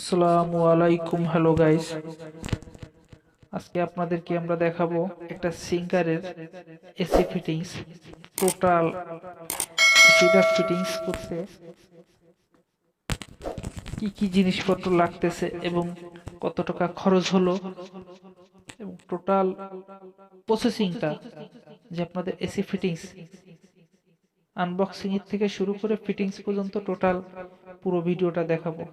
আসসালামু আলাইকুম, hello guys. আজকে আপনাদেরকে আমরা দেখাবো একটা সিঙ্গারের এসি ফিটিংস। টোটাল এসিটা ফিটিংস করতে কি কি জিনিসপত্র লাগতেছে এবং কত টাকা খরচ হলো এবং টোটাল প্রসেসিংটা, যে আপনাদের এসি ফিটিংস আনবক্সিং এর থেকে শুরু করে ফিটিংস পর্যন্ত টোটাল পুরো ভিডিওটা দেখাবো।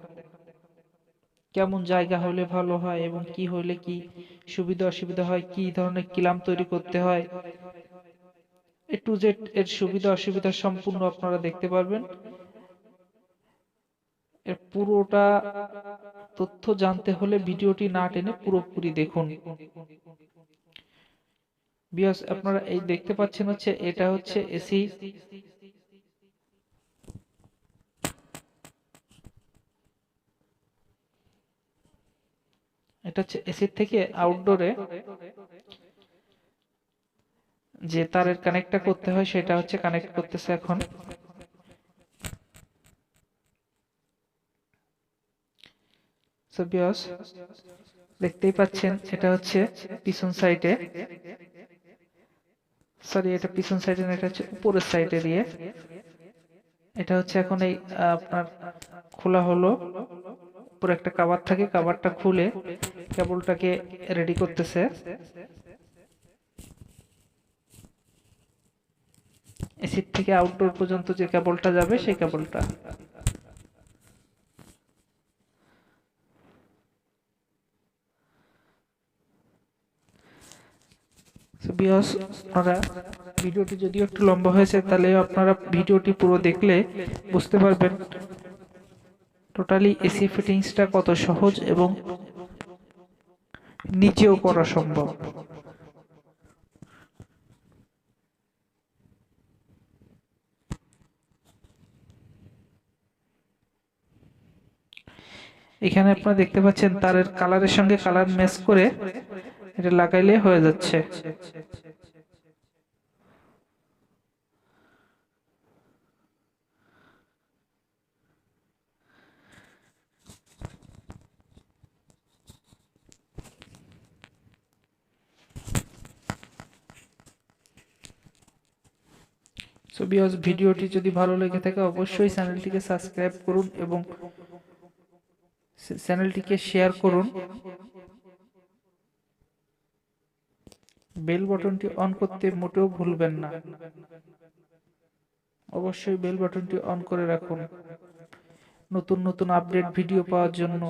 কেমন জায়গা হলে ভালো হয় এবং কি হলে কি সুবিধা অসুবিধা হয়, কি ধরনের কিলাম তৈরি করতে হয়, এ টু জেড এর সুবিধা অসুবিধা সম্পূর্ণ আপনারা দেখতে পারবেন। এর পুরোটা তথ্য জানতে হলে ভিডিওটি না টেনে পুরোপুরি দেখুন। বিকজ আপনারা এই দেখতে পাচ্ছেন এটা হচ্ছে এসি। এটা হচ্ছে এসির থেকে আউটডোরে যে তারের কানেক্টটা করতে হয় সেটা হচ্ছে কানেক্ট করতেছে এখন। সো বিকজ দেখতেই পাচ্ছেন এটা হচ্ছে পিছন সাইডে, সরি এটা পিছন সাইডে না, এটা হচ্ছে উপরের সাইডে দিয়ে। এটা হচ্ছে এখন এই আপনার খোলা হলো। উপরে একটা কভার থাকে, কভারটা খুলে কেবলটাকে রেডি করতেছে। এসির থেকে আউটডোর পর্যন্ত যে কেবলটা যাবে সেই কেবলটা। আপনারা ভিডিওটি যদিও একটু লম্বা হয়েছে, তাহলে আপনারা ভিডিওটি পুরো দেখলে বুঝতে পারবেন টোটালি এসি ফিটিংসটা কত সহজ এবং নিজেও করা সম্ভব। এখানে আপনারা দেখতে পাচ্ছেন তারের কালারের সঙ্গে কালার ম্যাচ করে এটা লাগাইলে হয়ে যাচ্ছে। সো ভিউয়ার্স, ভিডিওটি যদি ভালো লেগে থাকে অবশ্যই চ্যানেলটিকে সাবস্ক্রাইব করুন এবং চ্যানেলটিকে শেয়ার করুন। বেল বাটনটি অন করতে মোটেও ভুলবেন না। অবশ্যই বেল বাটনটি অন করে রাখুন নতুন নতুন আপডেট ভিডিও পাওয়ার জন্য।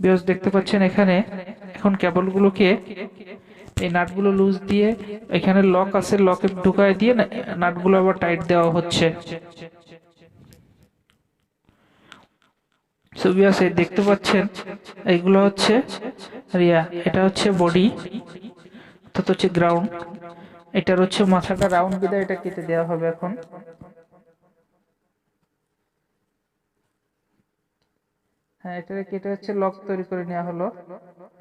ভিউয়ার্স দেখতে পাচ্ছেন এখানে এখন কেবলগুলোকে এই নাটগুলো লুজ দিয়ে, এখানে লক আছে, লকে ঢুকায় দিয়ে নাটগুলো আবার টাইট দেওয়া হচ্ছে। সো ভিউয়ার্স দেখতে পাচ্ছেন এইগুলো হচ্ছে এটা হচ্ছে বডি, অর্থাৎ হচ্ছে গ্রাউন্ড। এটার হচ্ছে মাথাটা রাউন্ড বিদায় এটা কেটে দেওয়া হবে এখন। হ্যাঁ, এটা কেটে হচ্ছে লক তৈরি করে নেওয়া হলো।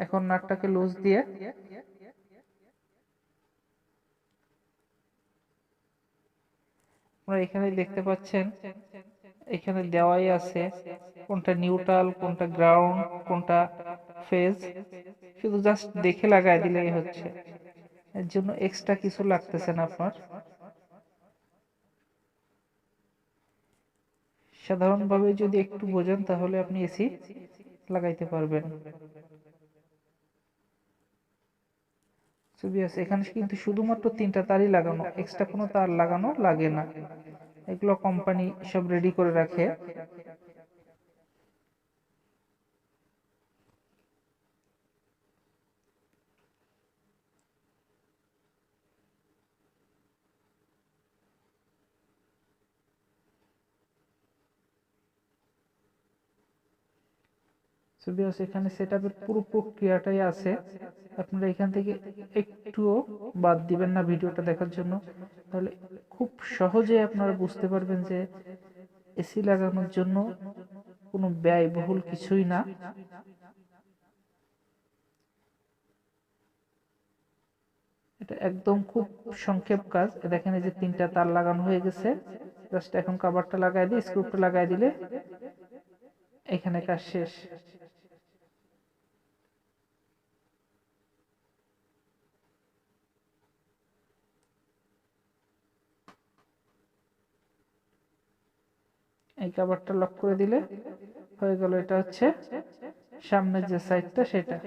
এখন নাটটাকে লুজ দিয়ে আপনারা এখানে দেখতে পাচ্ছেন এখানে দেওয়াই আছে কোনটা নিউট্রাল, কোনটা গ্রাউন্ড, কোনটা ফেজ। শুধু জাস্ট দেখে লাগাই দিলেই হচ্ছে, এর জন্য এক্সট্রা কিছু লাগতেছে না আপনার। সাধারণভাবে যদি একটু বোঝেন তাহলে আপনি এসি লাগাইতে পারবেন। এখানে কিন্তু শুধুমাত্র 3টা তারই লাগানো, এক্সট্রা কোনো তার লাগানো লাগে না। এগুলো কোম্পানি সব রেডি করে রাখে। এখানে সেটআপের পুরো প্রক্রিয়াটাই আছে। আপনারা এখান থেকে একটুও বাদ দিবেন না ভিডিওটা দেখার জন্য, তাহলে খুব সহজে আপনারা বুঝতে পারবেন যে এসি লাগানোর জন্য কোনো ব্যয়বহুল কিছুই না। এটা একদম খুব সংক্ষেপ কাজ। দেখেন এই যে 3টা তার লাগানো হয়ে গেছে। জাস্ট এখন কভারটা লাগাই দিয়ে স্ক্রুটা লাগাই দিলে এখানে কাজ শেষ। এই কভারটা লক করে দিলে হয়ে গেল। এটা হচ্ছে সামনের যে সাইডটা সেটা।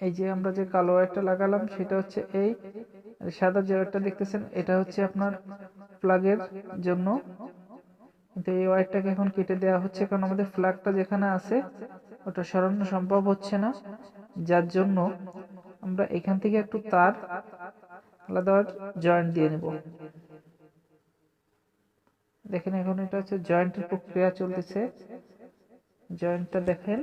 এই যে আমরা যে কালো ওয়্যারটা লাগালাম সেটা হচ্ছে এই, সাদা যে ওয়্যারটা দেখতেছেন এটা হচ্ছে আপনার প্লাগের জন্য। কিন্তু এই ওয়্যারটাকে এখন কেটে দেওয়া হচ্ছে, কারণ আমাদের প্লাগটা যেখানে আছে ওটা সরানো সম্ভব হচ্ছে না, যার জন্য আমরা এখান থেকে একটু তার আলাদা জয়েন্ট দিয়ে নেব। দেখেন এখন এটা হচ্ছে জয়েন্টের প্রক্রিয়া চলতেছে। জয়েন্টটা দেখেন,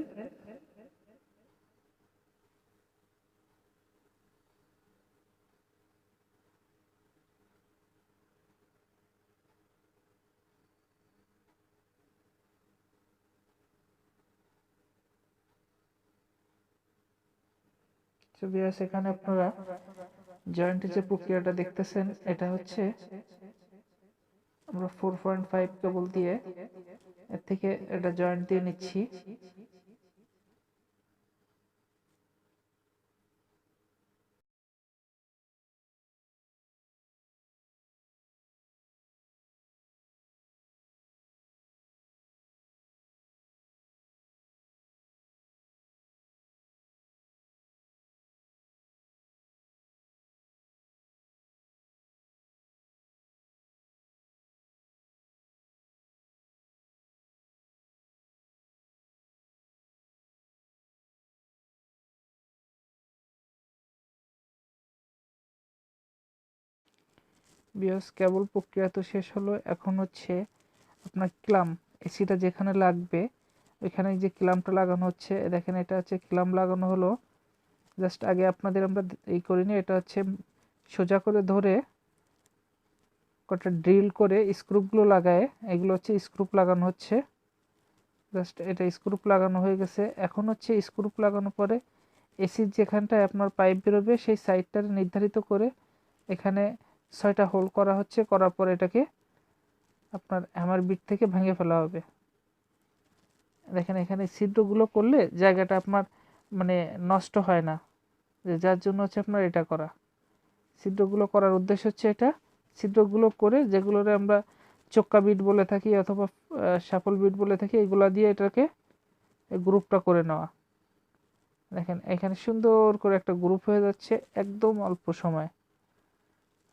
এখানে আপনারা জয়েন্টের যে প্রক্রিয়াটা দেখতেছেন এটা হচ্ছে আমরা 4.5 কেবল দিয়ে এর থেকে এটা জয়েন্ট দিয়ে নিচ্ছি। বিকজ কেবল প্রক্রিয়া তো শেষ হলো, এখন হচ্ছে আপনার ক্লাম, এসিটা যেখানে লাগবে ওইখানে যে ক্লামটা লাগানো হচ্ছে। দেখেন এটা হচ্ছে ক্লাম লাগানো হলো। জাস্ট আগে আপনাদের আমরা এই করিনি, এটা হচ্ছে সোজা করে ধরে কটা ড্রিল করে স্ক্রুপগুলো লাগায়, এগুলো হচ্ছে স্ক্রুপ লাগানো হচ্ছে। জাস্ট এটা স্ক্রুপ লাগানো হয়ে গেছে। এখন হচ্ছে স্ক্রুপ লাগানোর পরে এসির যেখানটায় আপনার পাইপ বেরোবে সেই সাইডটা নির্ধারিত করে এখানে 6টা হোল করা হচ্ছে। করার পর এটাকে আপনার হ্যামার বিট থেকে ভেঙে ফেলা হবে। দেখেন এখানে ছিদ্রগুলো করলে জায়গাটা আপনার মানে নষ্ট হয় না, যার জন্য হচ্ছে আপনার এটা করা। ছিদ্রগুলো করার উদ্দেশ্য হচ্ছে এটা, ছিদ্রগুলো করে যেগুলোরে আমরা চক্কা বিট বলে থাকি অথবা শাফল বিট বলে থাকি, এগুলা দিয়ে এটাকে গ্রুপটা করে নেওয়া। দেখেন এখানে সুন্দর করে একটা গ্রুপ হয়ে যাচ্ছে একদম অল্প সময়।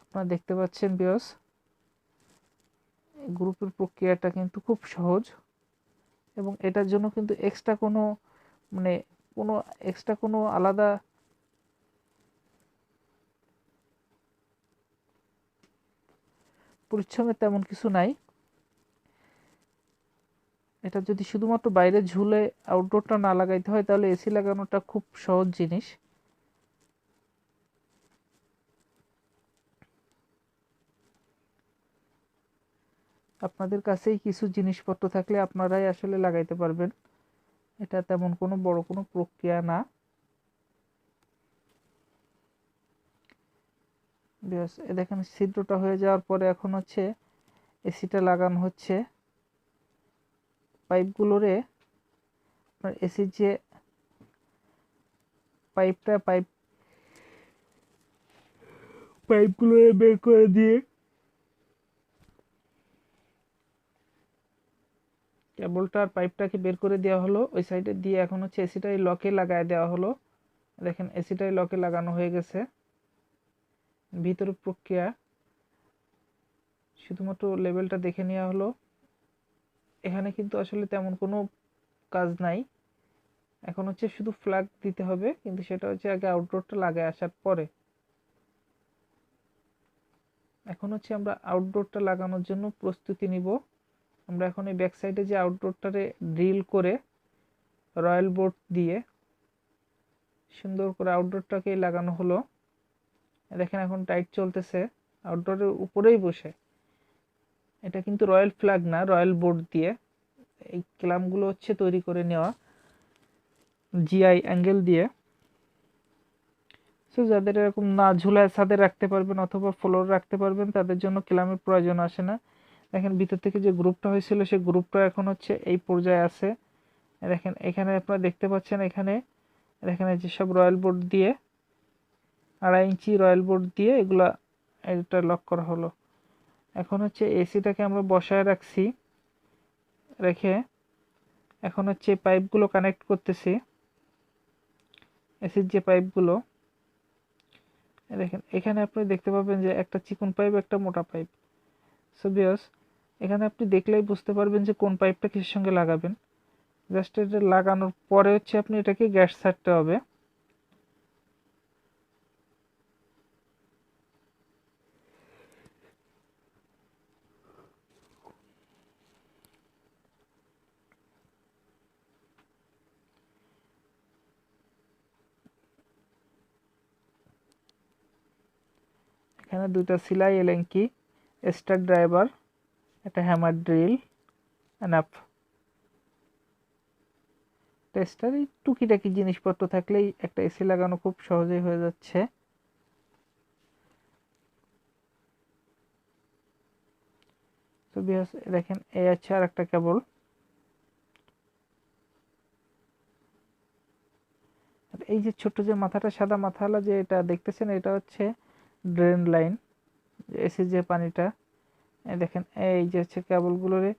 আপনারা দেখতে পাচ্ছেন বিয়স, গ্রুপের প্রক্রিয়াটা কিন্তু খুব সহজ এবং এটার জন্য কিন্তু এক্সট্রা কোনো মানে কোনো এক্সট্রা কোনো আলাদা পরিশ্রমের তেমন কিছু নাই। এটা যদি শুধুমাত্র বাইরে ঝুলে আউটডোরটা না লাগাইতে হয় তাহলে এসি লাগানোটা খুব সহজ জিনিস। আপনাদের কাছেই কিছু জিনিসপত্র থাকলে আপনারাই আসলে লাগাইতে পারবেন, এটা তেমন কোনো বড় কোনো প্রক্রিয়া না। বেশ, দেখেন ছিদ্রটা হয়ে যাওয়ার পরে এখন হচ্ছে এসিটা লাগানো হচ্ছে। পাইপগুলোরে আপনার এসির যে পাইপগুলো বের করে দিয়ে কেবলটা আর পাইপটাকে বের করে দেওয়া হলো ওই সাইডে দিয়ে। এখন হচ্ছে এসিটাই লকে লাগায় দেওয়া হলো। দেখেন এসিটাই লকে লাগানো হয়ে গেছে। ভিতর প্রক্রিয়া শুধুমাত্র লেভেলটা দেখে নেওয়া হলো। এখানে কিন্তু আসলে তেমন কোনো কাজ নাই, এখন হচ্ছে শুধু ফ্ল্যাগ দিতে হবে, কিন্তু সেটা হচ্ছে আগে আউটডোরটা লাগায় আসার পরে। এখন হচ্ছে আমরা আউটডোরটা লাগানোর জন্য প্রস্তুতি নিব। আমরা এখন এই ব্যাক সাইডে যে আউটডোরটারে ড্রিল করে রয়্যাল বোর্ড দিয়ে সুন্দর করে আউটডোরটাকে লাগানো হলো। দেখেন এখন টাইট চলতেছে, আউটডোরের উপরেই বসে। এটা কিন্তু রয়্যাল ফ্ল্যাগ না, রয়্যাল বোর্ড দিয়ে এই ক্লামগুলো হচ্ছে তৈরি করে নেওয়া জিআই অ্যাঙ্গেল দিয়ে। সো যাদের এরকম না ঝুলায় ছাদে রাখতে পারবেন অথবা ফ্লোর রাখতে পারবেন তাদের জন্য ক্লামের প্রয়োজন আসে না। দেখেন ভিতর থেকে যে গ্রুপটা হয়েছিল সেই গ্রুপটা এখন হচ্ছে এই পর্যায়ে আছে। দেখেন এখানে আপনারা দেখতে পাচ্ছেন, এখানে দেখেন যে সব রয়্যাল বোর্ড দিয়ে 2.5 ইঞ্চি রয়্যাল বোর্ড দিয়ে এগুলা এটা লক করা হলো। এখন হচ্ছে এসিটাকে আমরা বসায় রাখছি, রেখে এখন হচ্ছে পাইপগুলো কানেক্ট করতেছি, এসির যে পাইপগুলো। দেখেন এখানে আপনি দেখতে পাবেন যে একটা চিকন পাইপ একটা মোটা পাইপ। সো ভিউয়ার্স এখানে আপনি দেখলেই বুঝতে পারবেন যে কোন পাইপটা কিসের সঙ্গে লাগাবেন। জাস্ট এটা লাগানোর পরে হচ্ছে আপনি এটাকে গ্যাস ছাড়তে হবে। এখানে দুইটা সেলাই এলেঙ্কি, স্টার ড্রাইভার, একটা হ্যামার ড্রিল, এনাফ টেস্টার। এই টুকিটাকি জিনিসপত্র থাকলেই একটা এসি লাগানো খুব সহজেই হয়ে যাচ্ছে। তো ভিউয়ার্স দেখেন এই আছে আর একটা কেবল। এই যে ছোট্ট যে মাথাটা সাদা মাথাওয়ালা যে এটা দেখতেছেন এটা হচ্ছে ড্রেন লাইন, এসির যে পানিটা। দেখেন এই যে হচ্ছে কেবলগুলোরে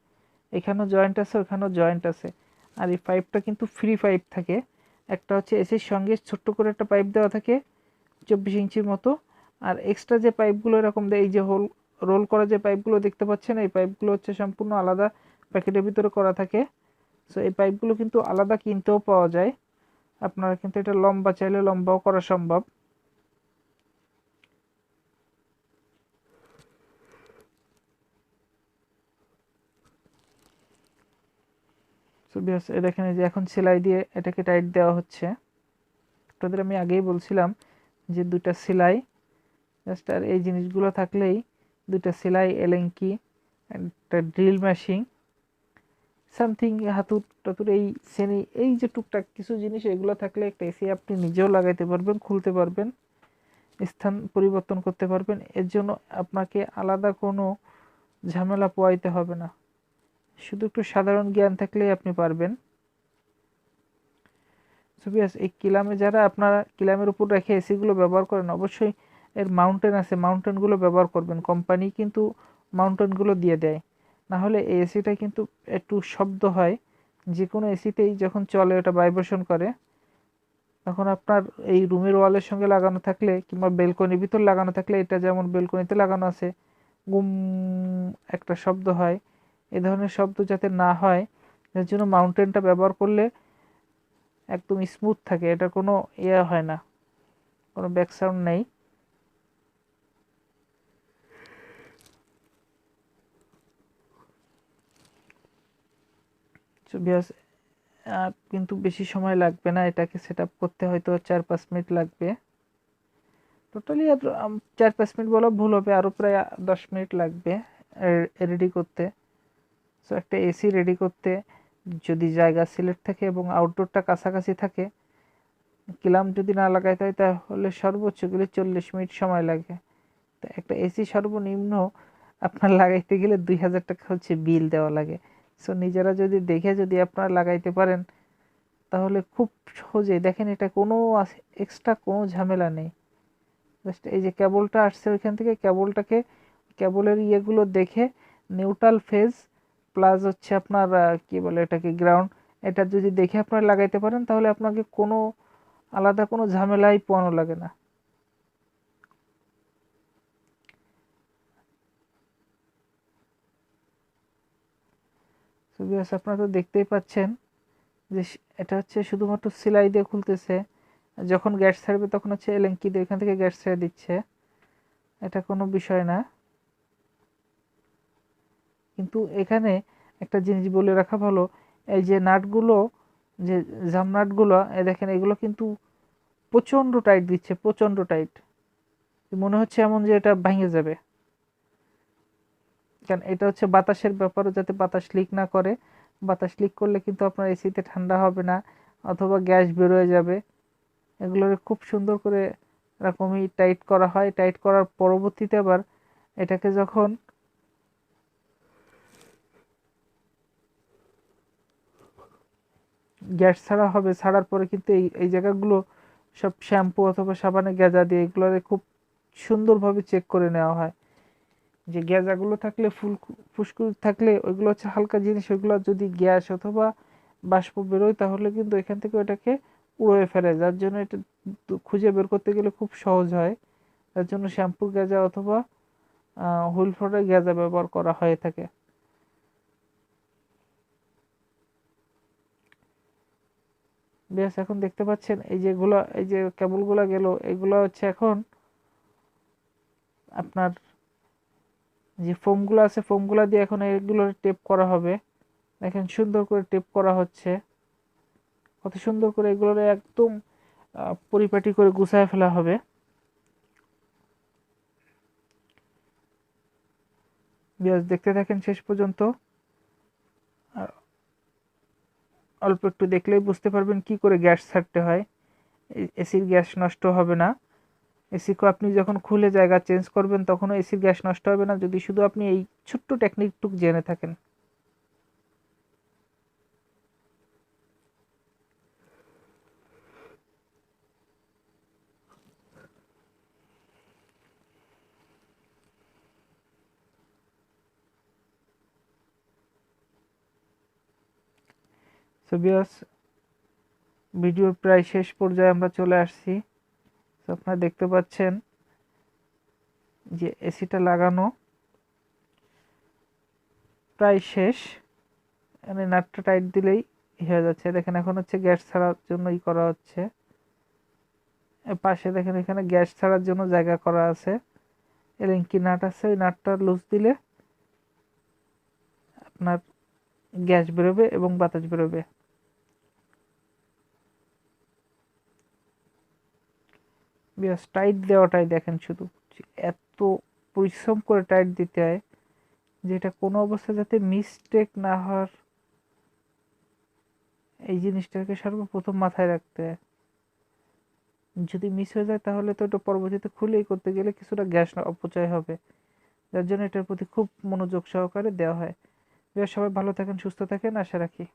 এখানেও জয়েন্ট আছে ওখানেও জয়েন্ট আছে। আর এই পাইপটা কিন্তু ফ্রি পাইপ থাকে। একটা হচ্ছে এসির সঙ্গে ছোট্ট করে একটা পাইপ দেওয়া থাকে 24 ইঞ্চির মতো, আর এক্সট্রা যে পাইপগুলো এরকম এই যে হোল রোল করা যে পাইপগুলো দেখতে পাচ্ছেন এই পাইপগুলো হচ্ছে সম্পূর্ণ আলাদা প্যাকেটের ভিতরে করা থাকে। সো এই পাইপগুলো কিন্তু আলাদা কিনতেও পাওয়া যায়, আপনারা কিন্তু এটা লম্বা চাইলে লম্বাও করা সম্ভব। সো বিকজ দেখেন এই যে এখন সেলাই দিয়ে এটাকে টাইট দেওয়া হচ্ছে। আপনাদের আমি আগেই বলছিলাম যে দুইটা সেলাই জাস্ট, আর এই জিনিসগুলো থাকলেই দুইটা সেলাই এলেঙ্কি, একটা ড্রিল মেশিন, সামথিং হাতুর টাতুর এই শ্রেণী এই যে টুকটাক কিছু জিনিস এগুলো থাকলে একটা এসি আপনি নিজেও লাগাইতে পারবেন, খুলতে পারবেন, স্থান পরিবর্তন করতে পারবেন। এর জন্য আপনাকে আলাদা কোনো ঝামেলা পোয়াইতে হবে না, শুধু একটু সাধারণ জ্ঞান থাকলেই আপনি পারবেন। সো বিকজ এই কিলামে যারা আপনারা কিলামের উপর রেখে এসিগুলো ব্যবহার করেন অবশ্যই এর মাউন্টেন আছে, মাউন্টেনগুলো ব্যবহার করবেন। কোম্পানি কিন্তু মাউন্টেনগুলো দিয়ে দেয়, না হলে এই এসিটা কিন্তু একটু শব্দ হয়। যে কোনো এসিতেই যখন চলে ওটা ভাইব্রেশন করে, তখন আপনার এই রুমের ওয়ালের সঙ্গে লাগানো থাকলে কিংবা বেলকনির ভিতর লাগানো থাকলে, এটা যেমন বেলকনিতে লাগানো আছে গুম একটা শব্দ হয়, এ ধরনের শব্দ যাতে না হয় এর জন্য মাউন্টেনটা ব্যবহার করলে একদম স্মুথ থাকে, এটা কোনো ইয়ে হয় না, কোনো ব্যাক সাউন্ড নেই। কিন্তু বেশি সময় লাগবে না, এটাকে সেট আপ করতে হয়তো 4-5 মিনিট লাগবে টোটালি। আর 4-5 মিনিট বলা ভুল হবে, আরও প্রায় 10 মিনিট লাগবে রেডি করতে। সো একটা এসি রেডি করতে যদি জায়গা সিলেক্ট থাকে এবং আউটডোরটা কাছাকাছি থাকে, কিলাম যদি না লাগাইতে হয় তাহলে সর্বোচ্চ গেলে 40 মিনিট সময় লাগে। তো একটা এসি সর্বনিম্ন আপনার লাগাইতে গেলে 2000 টাকা হচ্ছে বিল দেওয়া লাগে। সো নিজেরা যদি দেখে যদি আপনারা লাগাইতে পারেন তাহলে খুব সহজে দেখেন, এটা কোনো এক্সট্রা কোনো ঝামেলা নেই। জাস্ট এই যে কেবলটা আসছে ওইখান থেকে কেবলটাকে, কেবলের ইয়েগুলো দেখে নিউট্রাল ফেজ প্লাস হচ্ছে আপনার কি বলে এটাকে গ্রাউন্ড, এটা যদি দেখে আপনারা লাগাইতে পারেন তাহলে আপনাকে কোনো আলাদা কোনো ঝামেলাই পোয়ানো লাগে না। তো ভিউয়ার্স আপনারা তো দেখতেই পাচ্ছেন যে এটা হচ্ছে শুধুমাত্র সেলাই দিয়ে খুলতেছে, যখন গ্যাস ছাড়বে তখন হচ্ছে এলেঙ্কি দিয়ে এখান থেকে গ্যাস ছেড়ে দিচ্ছে, এটা কোনো বিষয় না। কিন্তু এখানে একটা জিনিস বলে রাখা ভালো, এই যে নাটগুলো যে জামনাটগুলো দেখেন, এগুলো কিন্তু প্রচণ্ড টাইট দিচ্ছে, প্রচণ্ড টাইট, মনে হচ্ছে এমন যে এটা ভেঙে যাবে। কারণ এটা হচ্ছে বাতাসের ব্যাপারও, যাতে বাতাস লিক না করে। বাতাস লিক করলে কিন্তু আপনার এসিতে ঠান্ডা হবে না, অথবা গ্যাস বেরোয় যাবে। এগুলোর খুব সুন্দর করে এরকমই টাইট করা হয়। টাইট করার পরবর্তীতে আবার এটাকে যখন গ্যাস ছাড়া হবে, ছাড়ার পরে কিন্তু এই এই জায়গাগুলো সব শ্যাম্পু অথবা সাবানে গেঁজা দিয়ে এগুলোরে খুব সুন্দরভাবে চেক করে নেওয়া হয়। যে গেঁজাগুলো থাকলে ফুসকুড়ি থাকলে ওইগুলো হচ্ছে হালকা জিনিস, ওইগুলো যদি গ্যাস অথবা বাষ্প বেরোয় তাহলে কিন্তু এখান থেকে ওটাকে উড়িয়ে ফেলে, যার জন্য এটা খুঁজে বের করতে গেলে খুব সহজ হয়। তার জন্য শ্যাম্পুর গেঁজা অথবা হুইল ফ্লোরের গেঁজা ব্যবহার করা হয়ে থাকে। বেশ, এখন দেখতে পাচ্ছেন এই যেগুলো, এই যে কেবলগুলো গেল, এগুলো হচ্ছে এখন আপনার যে ফোমগুলো আছে, ফোমগুলো দিয়ে এখন এগুলো টেপ করা হবে। দেখেন সুন্দর করে টেপ করা হচ্ছে, কত সুন্দর করে এগুলো একদম পরিপাটি করে গুছায় ফেলা হবে। বেশ, দেখতে থাকেন শেষ পর্যন্ত। আর অল্প একটু দেখলেই বুঝতে পারবেন কি করে গ্যাস ছাড়তে হয়। এসির গ্যাস নষ্ট হবে না। এসিকে আপনি যখন খুলে জায়গা চেঞ্জ করবেন তখনও এসির গ্যাস নষ্ট হবে না, যদি শুধু আপনি এই ছোট্ট টেকনিকটুক জেনে থাকেন। সো ভিউয়ার্স, ভিডিওর প্রায় শেষ পর্যায়ে আমরা চলে আসছি। তো আপনারা দেখতে পাচ্ছেন যে এসিটা লাগানো প্রায় শেষ। এখানে নাটটা টাইট দিলেই হয়ে যাচ্ছে। দেখেন এখন হচ্ছে গ্যাস ছাড়ার জন্য করা হচ্ছে। পাশে দেখেন এখানে গ্যাস ছাড়ার জন্য জায়গা করা আছে, এলিঙ্কি নাট আছে, ওই নাটটা লুজ দিলে আপনার গ্যাস বেরোবে এবং বাতাস বেরোবে। বেশ, টাইট দেওয়াটাই দেখেন শুধু, এত পরিশ্রম করে টাইট দিতে হয় যেটা কোনো অবস্থা যাতে মিস্টেক না হওয়ার, এই জিনিসটাকে সর্বপ্রথম মাথায় রাখতে হয়। যদি মিস হয়ে যায় তাহলে তো ওটা পরবর্তীতে খুলেই করতে গেলে কিছুটা গ্যাস অপচয় হবে, যার জন্য এটার প্রতি খুব মনোযোগ সহকারে দেওয়া হয়। বেশ, সবাই ভালো থাকেন, সুস্থ থাকেন, আশা রাখি।